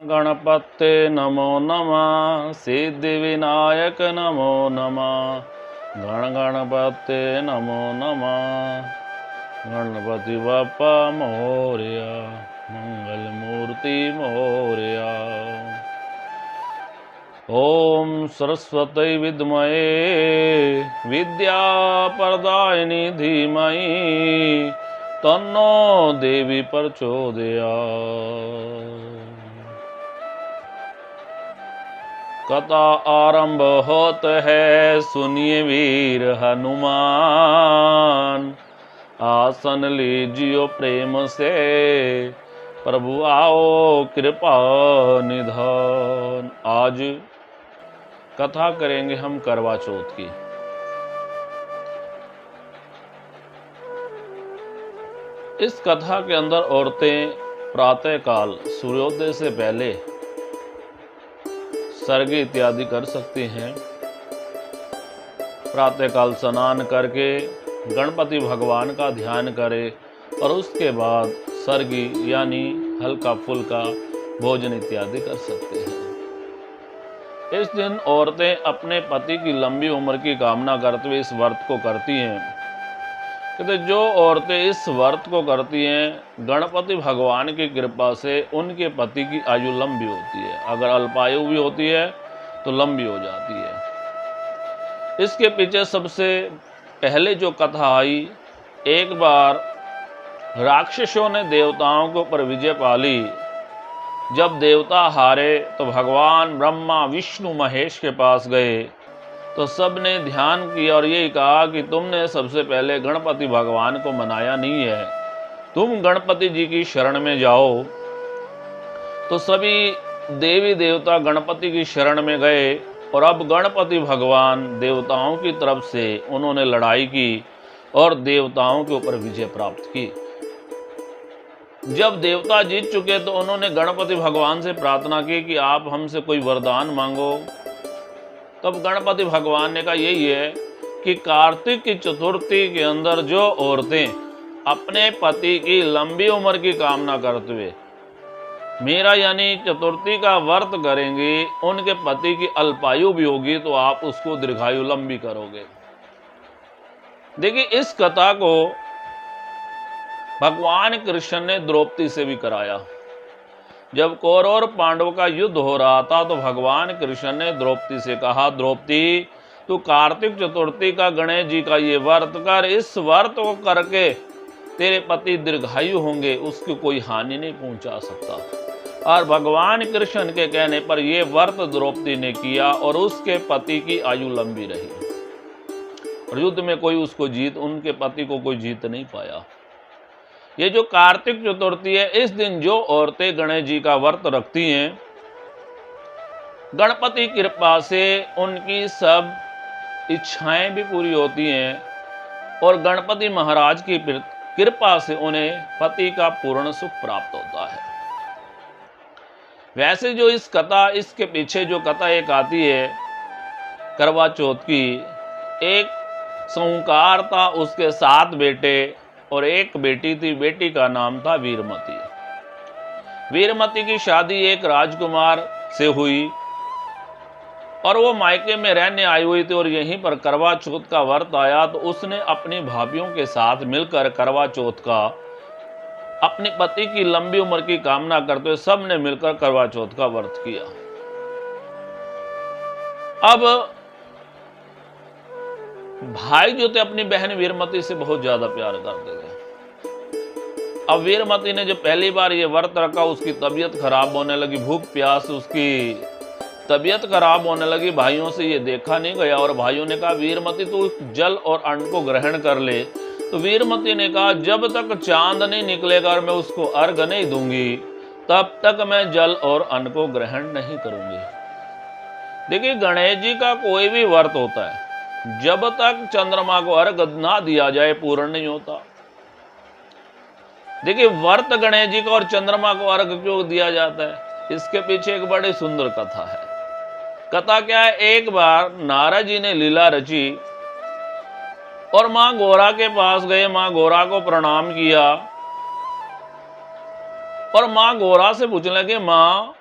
गणपते नमो नमः। सिद्धिविनायक नमो नमः। गणपते नमो नमः। गणपति बप्पा मोरया। मंगल मूर्ति मोरया। ओम सरस्वती विद्महे विद्याप्रदायिनी धीमहि तन्नो देवी प्रचोदयात्। कथा आरंभ होत है, सुनिए वीर हनुमान। आसन लीजियो प्रेम से, प्रभु आओ कृपा निधान। आज कथा करेंगे हम करवा चौथ की। इस कथा के अंदर औरतें प्रातः काल सूर्योदय से पहले सर्ग इत्यादि कर सकती हैं। प्रातःकाल स्नान करके गणपति भगवान का ध्यान करें और उसके बाद सर्गी यानी हल्का फुल्का भोजन इत्यादि कर सकते हैं। इस दिन औरतें अपने पति की लंबी उम्र की कामना करते हुए इस व्रत को करती हैं। कहते जो औरतें इस व्रत को करती हैं, गणपति भगवान की कृपा से उनके पति की आयु लंबी होती है। अगर अल्पायु भी होती है तो लंबी हो जाती है। इसके पीछे सबसे पहले जो कथा आई, एक बार राक्षसों ने देवताओं के ऊपर विजय पाली। जब देवता हारे तो भगवान ब्रह्मा विष्णु महेश के पास गए तो सब ने ध्यान किया और यही कहा कि तुमने सबसे पहले गणपति भगवान को मनाया नहीं है, तुम गणपति जी की शरण में जाओ। तो सभी देवी देवता गणपति की शरण में गए और अब गणपति भगवान देवताओं की तरफ से उन्होंने लड़ाई की और देवताओं के ऊपर विजय प्राप्त की। जब देवता जीत चुके तो उन्होंने गणपति भगवान से प्रार्थना की कि आप हमसे कोई वरदान मांगो। तब गणपति भगवान ने कहा यही है कि कार्तिक की चतुर्थी के अंदर जो औरतें अपने पति की लंबी उम्र की कामना करते हुए मेरा यानी चतुर्थी का व्रत करेंगी, उनके पति की अल्पायु भी होगी तो आप उसको दीर्घायु लंबी करोगे। देखिए, इस कथा को भगवान कृष्ण ने द्रौपदी से भी कराया। जब कौरव और पांडव का युद्ध हो रहा था तो भगवान कृष्ण ने द्रौपदी से कहा, द्रौपदी तू कार्तिक चतुर्थी का गणेश जी का ये व्रत कर। इस व्रत को करके तेरे पति दीर्घायु होंगे, उसकी कोई हानि नहीं पहुंचा सकता। और भगवान कृष्ण के कहने पर यह व्रत द्रौपदी ने किया और उसके पति की आयु लंबी रही और युद्ध में कोई उसको उनके पति को कोई जीत नहीं पाया। ये जो कार्तिक चतुर्थी है, इस दिन जो औरतें गणेश जी का व्रत रखती हैं, गणपति कृपा से उनकी सब इच्छाएं भी पूरी होती हैं और गणपति महाराज की कृपा से उन्हें पति का पूर्ण सुख प्राप्त होता है। वैसे जो इस कथा, इसके पीछे जो कथा एक आती है करवा चौथ की, एक साहूकार था, उसके 7 बेटे और एक बेटी थी। बेटी का नाम था वीरमती। वीरमती की शादी एक राजकुमार से हुई और वो मायके में रहने आई हुई थी और यहीं पर करवा चौथ का व्रत आया तो उसने अपनी भाभियों के साथ मिलकर करवा चौथ का अपने पति की लंबी उम्र की कामना करते हुए सब ने मिलकर करवा चौथ का व्रत किया। अब भाई जो थे अपनी बहन वीरमती से बहुत ज्यादा प्यार करते थे। अब वीरमती ने जो पहली बार ये व्रत रखा, उसकी तबीयत खराब होने लगी, भूख प्यास उसकी तबीयत खराब होने लगी। भाइयों से ये देखा नहीं गया और भाइयों ने कहा वीरमती तू जल और अन्न को ग्रहण कर ले। तो वीरमती ने कहा जब तक चांद नहीं निकलेगा और मैं उसको अर्घ नहीं दूंगी तब तक मैं जल और अन्न को ग्रहण नहीं करूंगी। देखिए, गणेश जी का कोई भी व्रत होता है, जब तक चंद्रमा को अर्घ ना दिया जाए पूर्ण नहीं होता। देखिए, व्रत गणेश जी का और चंद्रमा को अर्घ क्यों दिया जाता है, इसके पीछे एक बड़ी सुंदर कथा है। कथा क्या है, एक बार नारद जी ने लीला रची और मां गौरा के पास गए। मां गौरा को प्रणाम किया और मां गौरा से पूछने लगे, मां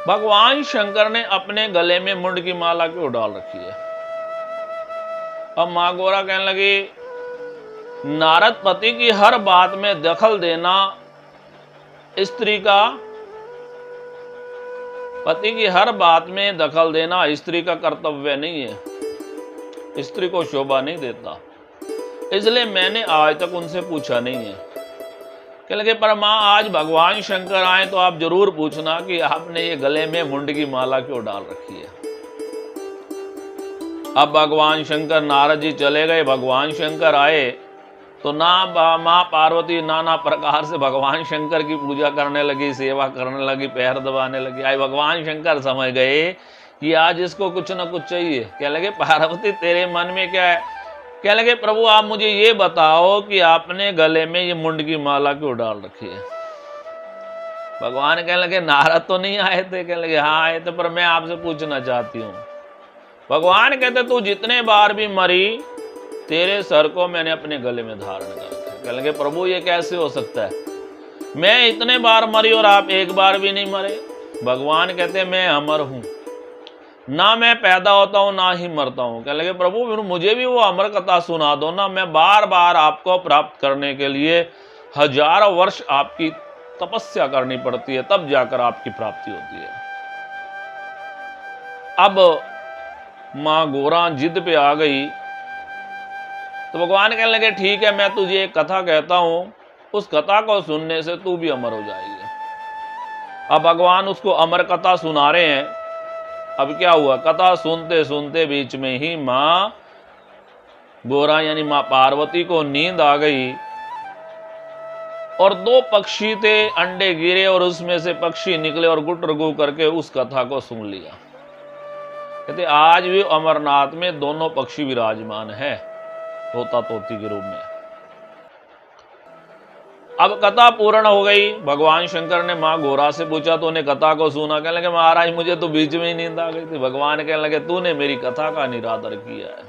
भगवान शंकर ने अपने गले में मुंड की माला क्यों डाल रखी है? अब मां गौरा कहने लगी, नारद पति की हर बात में दखल देना स्त्री का, पति की हर बात में दखल देना स्त्री का कर्तव्य नहीं है, स्त्री को शोभा नहीं देता, इसलिए मैंने आज तक उनसे पूछा नहीं है। कह लगे, पर मां आज भगवान शंकर आए तो आप जरूर पूछना कि आपने ये गले में मुंड की माला क्यों डाल रखी है। अब भगवान शंकर, नारद जी चले गए, भगवान शंकर आए तो मां पार्वती नाना प्रकार से भगवान शंकर की पूजा करने लगी, सेवा करने लगी, पैर दबाने लगी। आज भगवान शंकर समझ गए कि आज इसको कुछ ना कुछ चाहिए। कह लगे, पार्वती तेरे मन में क्या है? कह लगे, प्रभु आप मुझे ये बताओ कि आपने गले में ये मुंड की माला क्यों डाल रखी है? भगवान कहने लगे, नारद तो नहीं आए थे? कह लगे, हाँ आए थे, पर मैं आपसे पूछना चाहती हूँ। भगवान कहते, तू जितने बार भी मरी, तेरे सर को मैंने अपने गले में धारण कर रखा। कह लगे, प्रभु ये कैसे हो सकता है? मैं इतने बार मरी और आप एक बार भी नहीं मरे। भगवान कहते, मैं अमर हूं, ना मैं पैदा होता हूं ना ही मरता हूं। कह लगे, प्रभु फिर मुझे भी वो अमर कथा सुना दो ना, मैं बार बार आपको प्राप्त करने के लिए हजारों वर्ष आपकी तपस्या करनी पड़ती है, तब जाकर आपकी प्राप्ति होती है। अब मां गौरा जिद पे आ गई तो भगवान कहने लगे, ठीक है, मैं तुझे एक कथा कहता हूं, उस कथा को सुनने से तू भी अमर हो जाएगी। अब भगवान उसको अमर कथा सुना रहे हैं। अब क्या हुआ, कथा सुनते सुनते बीच में ही मां गौरा यानी मां पार्वती को नींद आ गई और दो पक्षी थे, अंडे गिरे और उसमें से पक्षी निकले और गुट रगू करके उस कथा को सुन लिया। कहते आज भी अमरनाथ में दोनों पक्षी विराजमान है, तोता तोती के रूप में। अब कथा पूर्ण हो गई। भगवान शंकर ने मां गौरा से पूछा, तूने कथा को सुना? कहने लगे, महाराज मुझे तो बीच में ही नींद आ गई थी। भगवान कहने लगे, तूने मेरी कथा का निरादर किया है।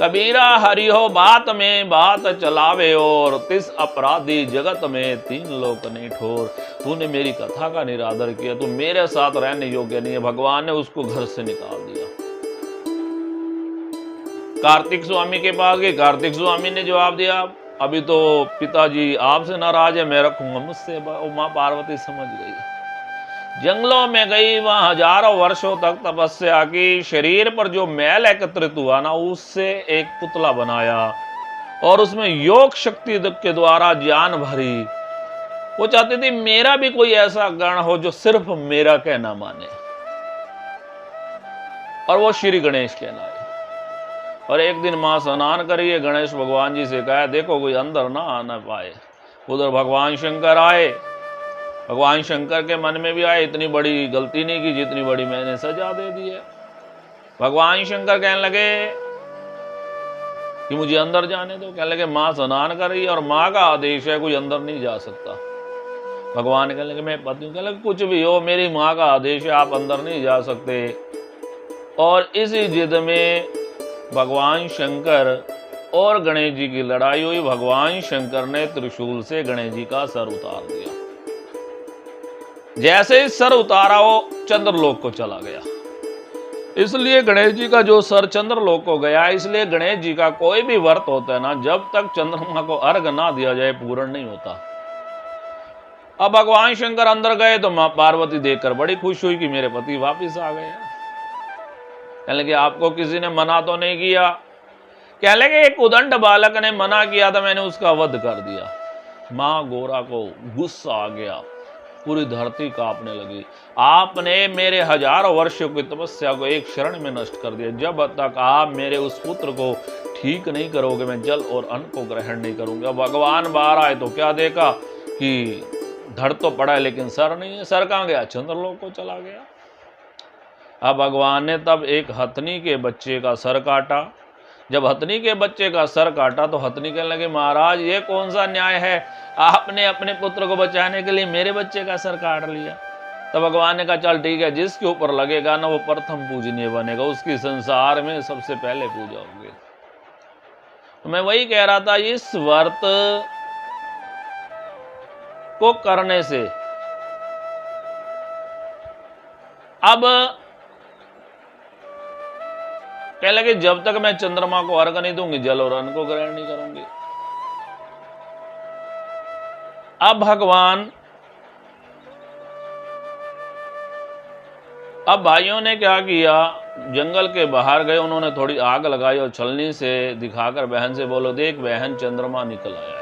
कबीरा हरिहो बात में बात चलावे और तिस अपराधी जगत में तीन लोक नहीं ठोर। तूने मेरी कथा का निरादर किया, तू मेरे साथ रहने योग्य नहीं है। भगवान ने उसको घर से निकाल दिया। कार्तिक स्वामी के पास गए। कार्तिक स्वामी ने जवाब दिया, अभी तो पिताजी आपसे नाराज है, मैं रखूंगा मुझसे। मां पार्वती समझ गई। जंगलों में गई, वहां हजारों वर्षों तक तपस्या की। शरीर पर जो मैल एकत्रित हुआ ना, उससे एक पुतला बनाया और उसमें योग शक्ति के द्वारा जान भरी। वो चाहती थी मेरा भी कोई ऐसा गण हो जो सिर्फ मेरा कहना माने, और वो श्री गणेश कहलाए। और एक दिन मां स्नान करिए, गणेश भगवान जी से कहा, देखो कोई अंदर ना आना पाए। उधर भगवान शंकर आए। भगवान शंकर के मन में भी आए, इतनी बड़ी गलती नहीं की जितनी बड़ी मैंने सजा दे दी है। भगवान शंकर कहने लगे कि मुझे अंदर जाने दो। कहने लगे, मां स्नान कर रही है और मां का आदेश है, कोई अंदर नहीं जा सकता। भगवान कहने लगे, मैं पति हूं। कहने लगे, कुछ भी हो, मेरी मां का आदेश है, आप अंदर नहीं जा सकते। और इसी जिद में भगवान शंकर और गणेश जी की लड़ाई हुई। भगवान शंकर ने त्रिशूल से गणेश जी का सर उतार दिया। जैसे ही सर उतारा, वो चंद्रलोक को चला गया। इसलिए गणेश जी का जो सर चंद्रलोक को गया, इसलिए गणेश जी का कोई भी व्रत होता है ना, जब तक चंद्रमा को अर्घ ना दिया जाए पूर्ण नहीं होता। अब भगवान शंकर अंदर गए तो मां पार्वती देखकर बड़ी खुश हुई कि मेरे पति वापिस आ गए। कहने लगे, आपको किसी ने मना तो नहीं किया? कहने लगे, एक उदंड बालक ने मना किया था, मैंने उसका वध कर दिया। मां गौरा को गुस्सा आ गया, पूरी धरती कांपने लगी। आपने मेरे हजारों वर्षों की तपस्या को एक क्षण में नष्ट कर दिया। जब तक आप मेरे उस पुत्र को ठीक नहीं करोगे, मैं जल और अन्न को ग्रहण नहीं करूंगा। भगवान बाहर आए तो क्या देखा कि धड़ तो पड़ा है लेकिन सर नहीं है। सर कहां गया? चंद्रलोक को चला गया। अब भगवान ने तब एक हथनी के बच्चे का सर काटा। जब हथनी के बच्चे का सर काटा तो हथनी कहने लगे, महाराज ये कौन सा न्याय है, आपने अपने पुत्र को बचाने के लिए मेरे बच्चे का सर काट लिया। तब भगवान ने कहा, चल ठीक है, जिसके ऊपर लगेगा ना वो प्रथम पूजनीय बनेगा, उसकी संसार में सबसे पहले पूजा होगी। तो मैं वही कह रहा था, इस व्रत को करने से अब कह लगे जब तक मैं चंद्रमा को अर्घ नहीं दूंगी, जल और अन्न को ग्रहण नहीं करूंगी। अब भाइयों ने क्या किया, जंगल के बाहर गए, उन्होंने थोड़ी आग लगाई और छलनी से दिखाकर बहन से बोलो, देख बहन चंद्रमा निकल आया है।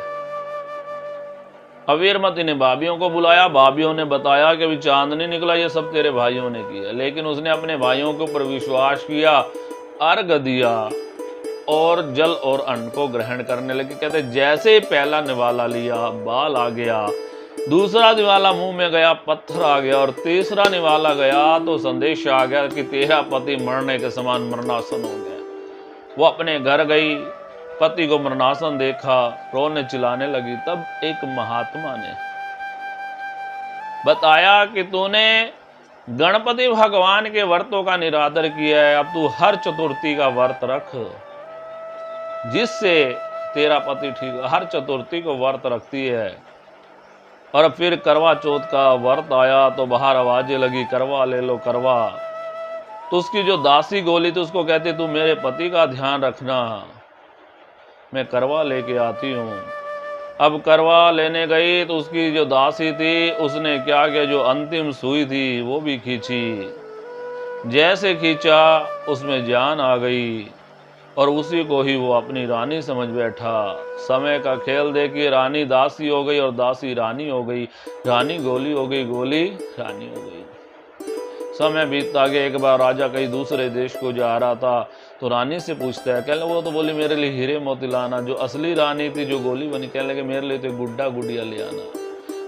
अब वीरमती ने भाभियों को बुलाया, भाभियों ने बताया कि अभी चांद नहीं निकला, ये सब तेरे भाइयों ने किया। लेकिन उसने अपने भाइयों के ऊपर विश्वास किया, अर्घ दिया और जल और अन्न को ग्रहण करने लगे। कहते जैसे ही पहला निवाला लिया, बाल आ गया, दूसरा निवाला मुंह में गया, पत्थर आ गया, और तीसरा निवाला गया तो संदेश आ गया कि तेरा पति मरने के समान मरणासन हो गया। वो अपने घर गई, पति को मरणासन देखा, रोने चिल्लाने लगी। तब एक महात्मा ने बताया कि तूने गणपति भगवान के व्रतों का निरादर किया है, अब तू हर चतुर्थी का व्रत रख, जिससे तेरा पति ठीक। हर चतुर्थी को व्रत रखती है। और फिर करवा चौथ का व्रत आया तो बाहर आवाजें लगी, करवा ले लो करवा। तो उसकी जो दासी गोली थी उसको कहते तू मेरे पति का ध्यान रखना, मैं करवा लेके आती हूँ। अब करवा लेने गई तो उसकी जो दासी थी उसने क्या किया, जो अंतिम सुई थी वो भी खींची। जैसे खींचा उसमें जान आ गई और उसी को ही वो अपनी रानी समझ बैठा। समय का खेल देखिए, रानी दासी हो गई और दासी रानी हो गई, रानी गोली हो गई, गोली रानी हो गई। समय बीतता गया। एक बार राजा कहीं दूसरे देश को जा रहा था तो रानी से पूछता है, कह लगे वो तो बोली मेरे लिए हीरे मोती लाना। जो असली रानी थी, जो गोली बनी, कह लगे मेरे लिए तो गुड्डा गुड़िया ले आना।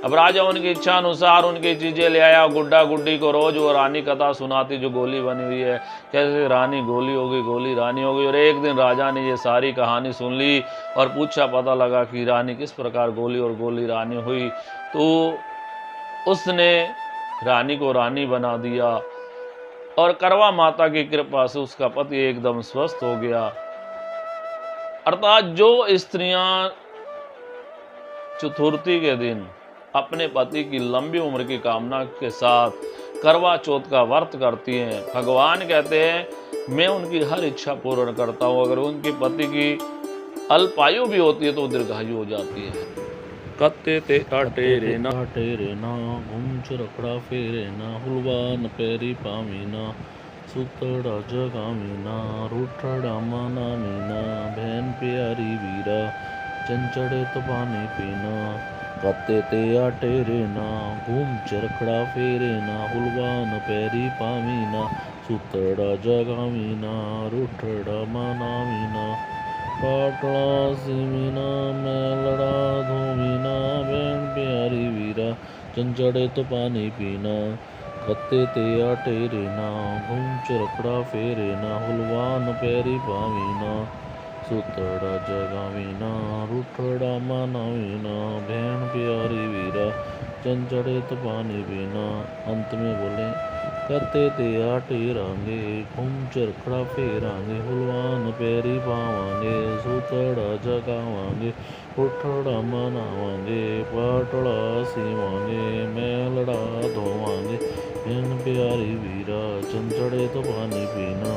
अब राजा उनकी इच्छा अनुसार उनकी चीजें ले आया। गुड्डा गुड्डी को रोज वो रानी कथा सुनाती जो गोली बनी हुई है, कैसे रानी गोली हो गई, गोली रानी हो गई। और एक दिन राजा ने ये सारी कहानी सुन ली और पूछा, पता लगा कि रानी किस प्रकार गोली और गोली रानी हुई। तो उसने रानी को रानी बना दिया और करवा माता की कृपा से उसका पति एकदम स्वस्थ हो गया। अर्थात जो स्त्रियां चतुर्थी के दिन अपने पति की लंबी उम्र की कामना के साथ करवा चौथ का व्रत करती हैं, भगवान कहते हैं मैं उनकी हर इच्छा पूर्ण करता हूँ। अगर उनके पति की अल्पायु भी होती है तो दीर्घायु हो जाती है। कत्ते ते टेरे ना घुमच रखड़ा फेरे ना, हुलवा न पैरी पामीना, सुतड़ा जगामीना, रूठड़ा माना मीना, बहन प्यारी वीरा, चंचड़े तो पानी पीना। कत्ते ते टेरे ना घूम चरखड़ा फेरे ना, हुलवा न पैरी पामीना, सुतड़ा जगामीना, रूठड़ा माना मीना, पाटड़ा सिमीना, मेलड़ा धूमीना, बहन प्यारी वीरा, चंचड़े तो पानी पीना। कत्ते ते टेरे ना घूम चरखड़ा फेरे ना, हुलवा न पैरी पामीना, सुतड़ा जगावीना, रूठड़ा मानावीना, बहन प्यारी वीरा, चंचड़े तो पानी पीना। अंत में बोले, कत्ते ते टेरांगे घूम चरखड़ा फेरांगे, हुलवान पैरी पावांगे, सुतड़ा जगावांगे, उठड़ा मनावांगे, पाटड़ा सीवांगे, मेलड़ा धोवांगे, बहन प्यारी वीरा, चंचड़े तो पानी पीना।